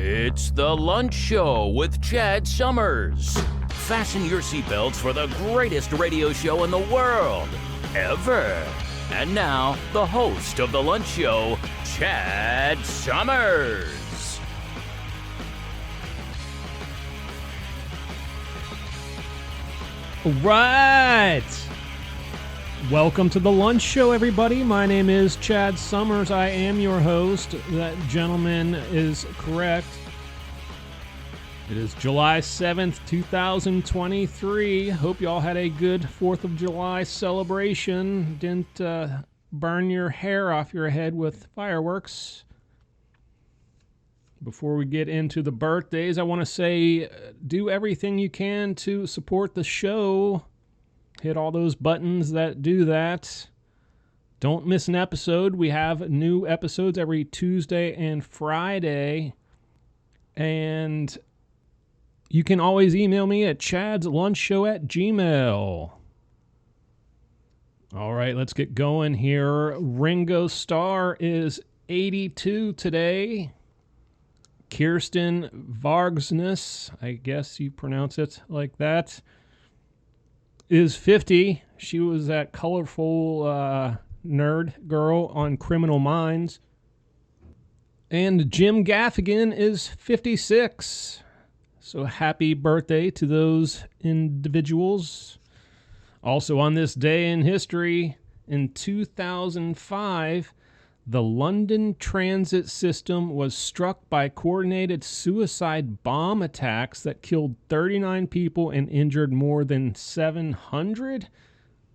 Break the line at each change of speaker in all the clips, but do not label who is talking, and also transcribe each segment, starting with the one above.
It's the Lunch Show with Chad Summers. Fasten your seatbelts for the greatest radio show in the world, ever. And now, the host of the Lunch Show, Chad Summers.
All right. Welcome to the Lunch Show, everybody. My name is Chad Summers. I am your host. That gentleman is correct. It is July 7th, 2023. Hope you all had a good 4th of July celebration. Didn't burn your hair off your head with fireworks. Before we get into the birthdays, I want to say do everything you can to support the show. Hit all those buttons that do that. Don't miss an episode. We have new episodes every Tuesday and Friday. And you can always email me at chadslunchshow@gmail.com. All right, let's get going here. Ringo Starr is 82 today. Kirsten Varsnes, I guess you pronounce it like that, is 50. She was that colorful nerd girl on Criminal Minds. And Jim Gaffigan is 56. So happy birthday to those individuals. Also on this day in history, in 2005, the London transit system was struck by coordinated suicide bomb attacks that killed 39 people and injured more than 700.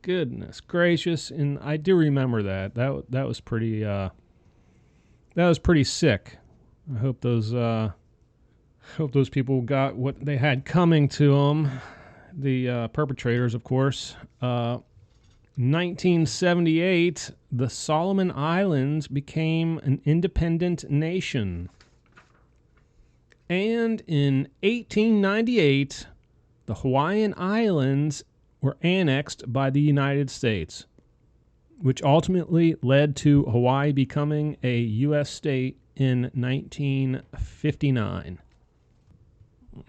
Goodness gracious! And I do remember that. That was pretty. That was pretty sick. I hope those people got what they had coming to them. The perpetrators, of course. 1978, the Solomon Islands became an independent nation. And in 1898, the Hawaiian Islands were annexed by the United States, which ultimately led to Hawaii becoming a U.S. state in 1959.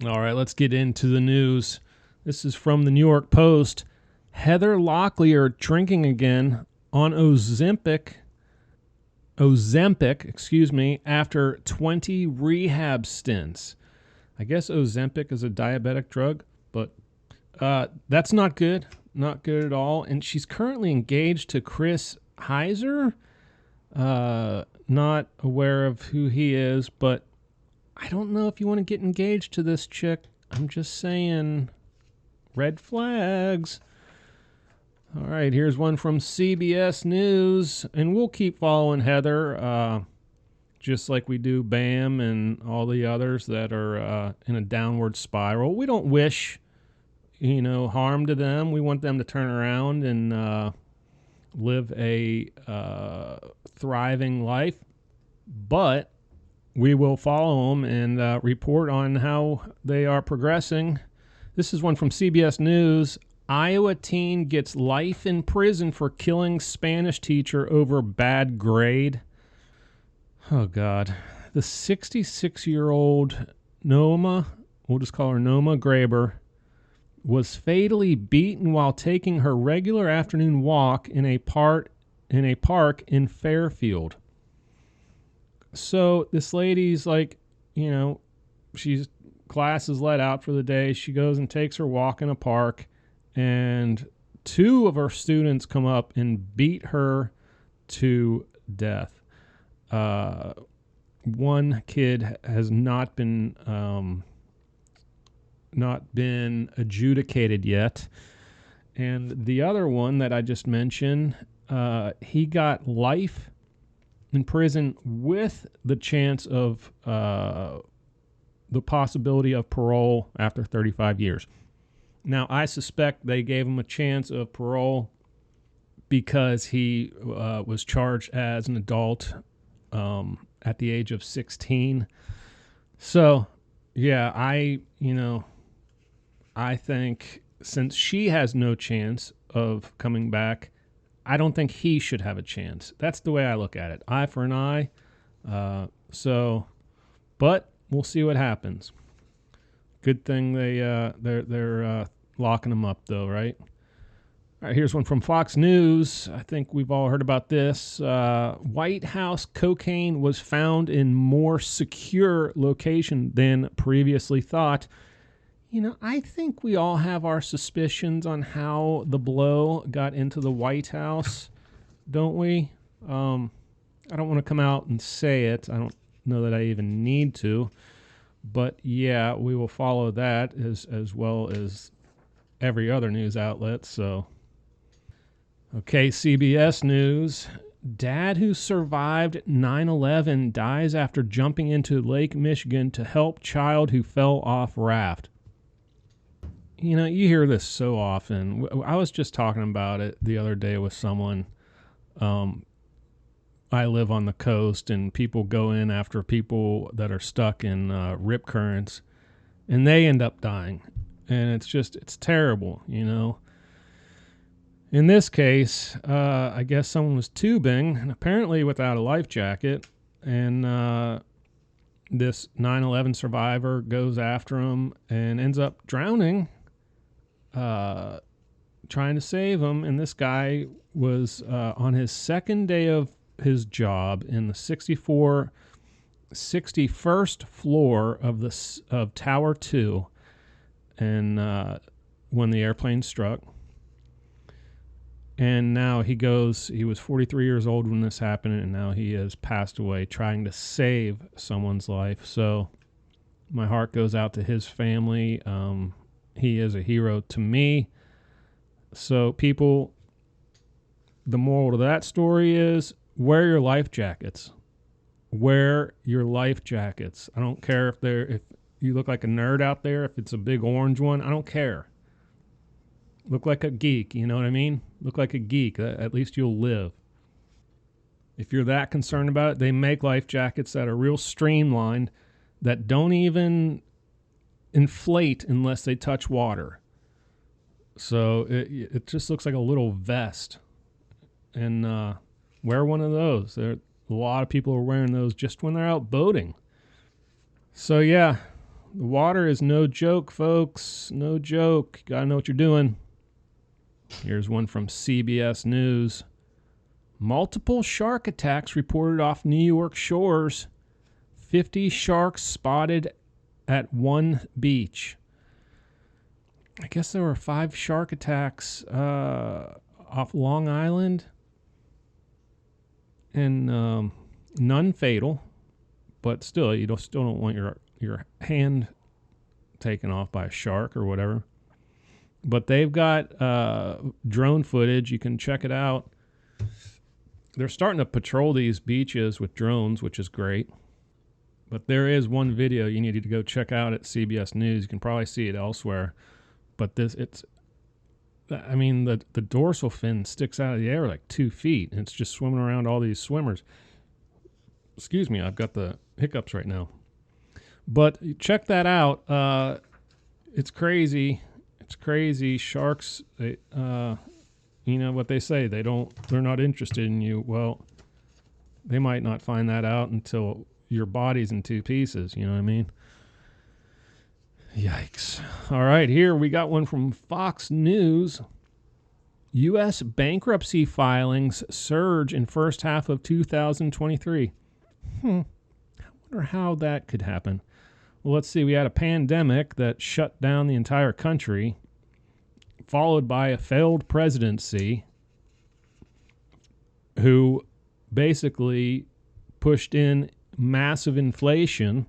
All right, let's get into the news. This is from the New York Post. Heather Locklear drinking again on Ozempic, after 20 rehab stints. I guess Ozempic is a diabetic drug, but that's not good. Not good at all. And she's currently engaged to Chris Heiser. Not aware of who he is, but I don't know if you want to get engaged to this chick. I'm just saying, red flags. All right, here's one from CBS News, and we'll keep following Heather, just like we do Bam and all the others that are in a downward spiral. We don't wish, harm to them. We want them to turn around and live a thriving life, but we will follow them and report on how they are progressing. This is one from CBS News. Iowa teen gets life in prison for killing Spanish teacher over bad grade. Oh, God. The 66-year-old Noma, we'll just call her Noma Graber, was fatally beaten while taking her regular afternoon walk in a park in Fairfield. So this lady's like, she's class is let out for the day. She goes and takes her walk in a park. And two of her students come up and beat her to death. One kid has not been adjudicated yet, and the other one that I just mentioned, he got life in prison with the chance of the possibility of parole after 35 years. Now, I suspect they gave him a chance of parole because he was charged as an adult at the age of 16. So, yeah, I think since she has no chance of coming back, I don't think he should have a chance. That's the way I look at it. Eye for an eye. But we'll see what happens. Good thing they're locking them up though, right? All right, here's one from Fox News. I think we've all heard about this. Whitehouse cocaine was found in more secure location than previously thought. You know, I think we all have our suspicions on how the blow got into the White House, don't we? I don't want to come out and say it. I don't know that I even need to. But yeah, we will follow that as well as every other news outlet. So, okay, CBS News. Dad who survived 9/11 dies after jumping into Lake Michigan to help child who fell off raft. You know, you hear this so often. I was just talking about it the other day with someone. I live on the coast, and people go in after people that are stuck in rip currents, and they end up dying. And it's terrible, you know. In this case, I guess someone was tubing, and apparently without a life jacket, and this 9/11 survivor goes after him and ends up drowning. Trying to save him, and this guy was on his second day of his job in the 61st floor of Tower 2, and when the airplane struck. And now he was 43 years old when this happened, and now he has passed away trying to save someone's life. So my heart goes out to his family. He is a hero to me. So people, the moral to that story is wear your life jackets. Wear your life jackets. I don't care if you look like a nerd out there, if it's a big orange one, I don't care. Look like a geek, you know what I mean? Look like a geek. At least you'll live. If you're that concerned about it, they make life jackets that are real streamlined, that don't even inflate unless they touch water. So it just looks like a little vest. And wear one of those. A lot of people are wearing those just when they're out boating. So yeah, the water is no joke, folks. No joke. You gotta know what you're doing. Here's one from CBS News. Multiple shark attacks reported off New York shores. 50 sharks spotted at one beach. I guess there were 5 shark attacks off Long Island, and none fatal, but still, you still don't want your hand taken off by a shark or whatever. But they've got drone footage. You can check it out. They're starting to patrol these beaches with drones, which is great. But there is one video you need to go check out at CBS News. You can probably see it elsewhere. But the dorsal fin sticks out of the air like 2 feet, and it's just swimming around all these swimmers. Excuse me, I've got the hiccups right now. But check that out. It's crazy. It's crazy. Sharks, you know what they say. They're not interested in you. Well, they might not find that out until your body's in 2 pieces. You know what I mean? Yikes. All right, here we got one from Fox News. U.S. bankruptcy filings surge in first half of 2023. I wonder how that could happen. Well, let's see. We had a pandemic that shut down the entire country, followed by a failed presidency who basically pushed in massive inflation.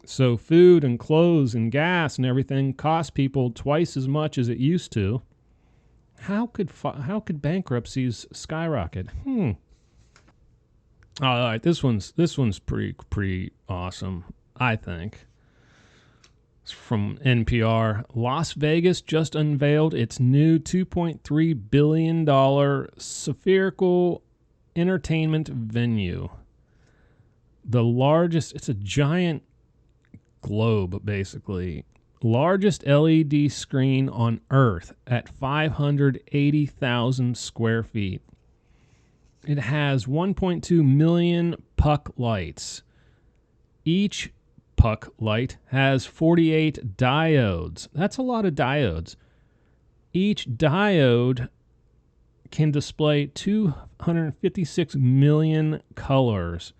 So food and clothes and gas and everything cost people twice as much as it used to. How could bankruptcies skyrocket? All right, this one's pretty awesome, I think. It's from NPR. Las Vegas just unveiled its new $2.3 billion spherical entertainment venue. The largest, it's a giant globe, basically. Largest LED screen on Earth at 580,000 square feet. It has 1.2 million puck lights. Each puck light has 48 diodes. That's a lot of diodes. Each diode can display 256 million colors.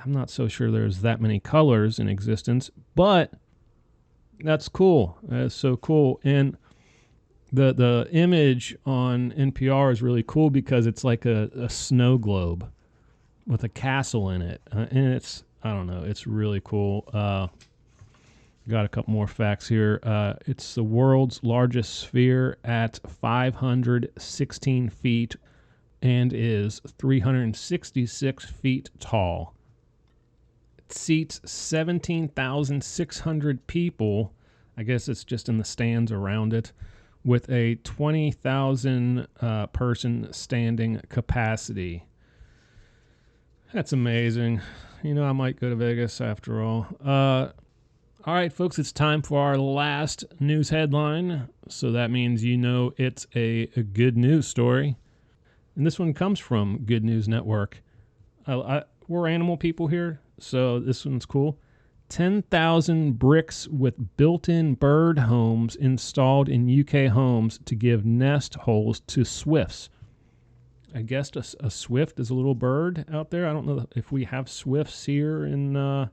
I'm not so sure there's that many colors in existence, but that's cool. That's so cool. And the image on NPR is really cool because it's like a snow globe with a castle in it. And it's, I don't know, it's really cool. Got a couple more facts here. It's the world's largest sphere at 516 feet and is 366 feet tall. It seats 17,600 people. I guess it's just in the stands around it, with a 20,000 person standing capacity. That's amazing. You know, I might go to Vegas after all. All right, folks, it's time for our last news headline. So that means you know it's a good news story. And this one comes from Good News Network. We're animal people here, so this one's cool. 10,000 bricks with built-in bird homes installed in UK homes to give nest holes to swifts. I guess a swift is a little bird out there. I don't know if we have swifts here in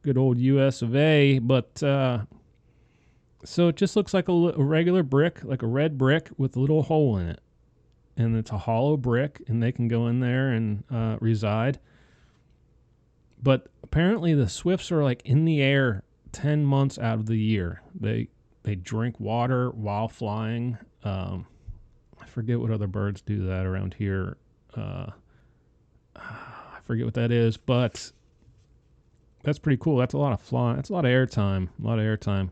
good old US of A, but so it just looks like a regular brick, like a red brick with a little hole in it. And it's a hollow brick, and they can go in there and reside. But apparently the swifts are like in the air 10 months out of the year. They drink water while flying. I forget what other birds do that around here. I forget what that is, but that's pretty cool. That's a lot of flying. That's a lot of airtime.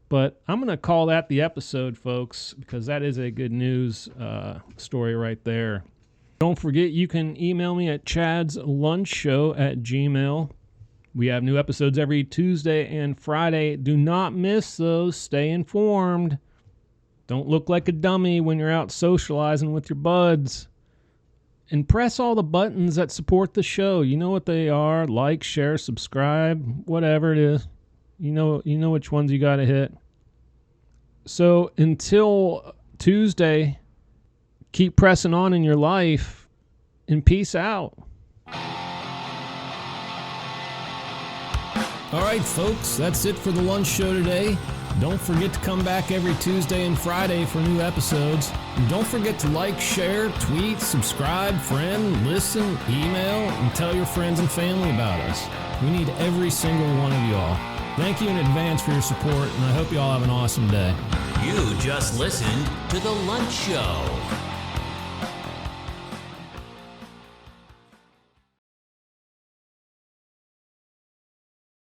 But I'm going to call that the episode, folks, because that is a good news story right there. Don't forget, you can email me at chadslunchshow@gmail.com. We have new episodes every Tuesday and Friday. Do not miss those. Stay informed. Don't look like a dummy when you're out socializing with your buds. And press all the buttons that support the show. You know what they are. Like, share, subscribe, whatever it is. You know which ones you got to hit. So until Tuesday, keep pressing on in your life, and peace out.
All right, folks, that's it for the lunch show today. Don't forget to come back every Tuesday and Friday for new episodes. And don't forget to like, share, tweet, subscribe, friend, listen, email, and tell your friends and family about us. We need every single one of y'all. Thank you in advance for your support, and I hope you all have an awesome day.
You just listened to The Lunch Show.